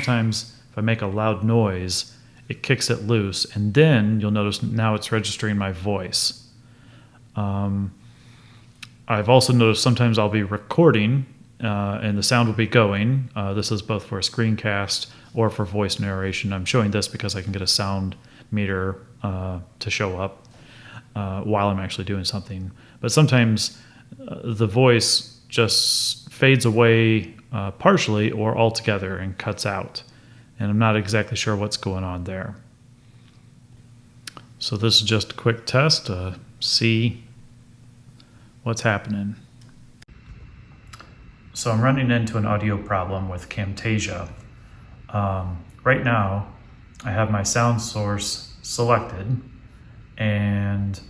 sometimes if I make a loud noise, it kicks it loose, and then you'll notice now it's registering my voice. I've also noticed sometimes I'll be recording and the sound will be going. This is both for a screencast or for voice narration. I'm showing this because I can get a sound meter to show up while I'm actually doing something. But sometimes the voice just fades away partially or altogether and cuts out. And I'm not exactly sure what's going on there. So this is just a quick test to see what's happening. So I'm running into an audio problem with Camtasia. Right now, I have my sound source selected, and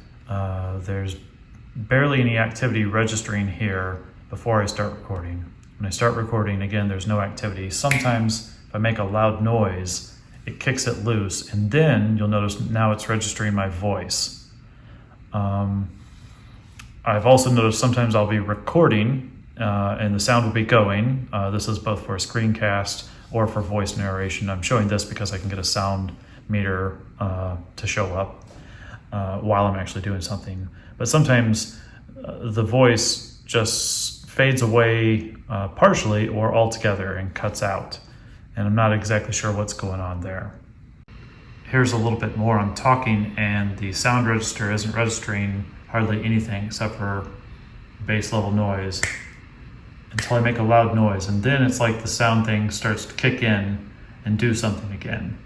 there's barely any activity registering here before I start recording. When I start recording, again, there's no activity. Sometimes if I make a loud noise, it kicks it loose, and then you'll notice now it's registering my voice. I've also noticed sometimes I'll be recording and the sound will be going. This is both for a screencast or for voice narration. I'm showing this because I can get a sound meter to show up while I'm actually doing something. But sometimes the voice just fades away partially or altogether and cuts out. And I'm not exactly sure what's going on there. Here's a little bit more. I'm talking and the sound register isn't registering hardly anything except for bass level noise until I make a loud noise, and then it's like the sound thing starts to kick in and do something again.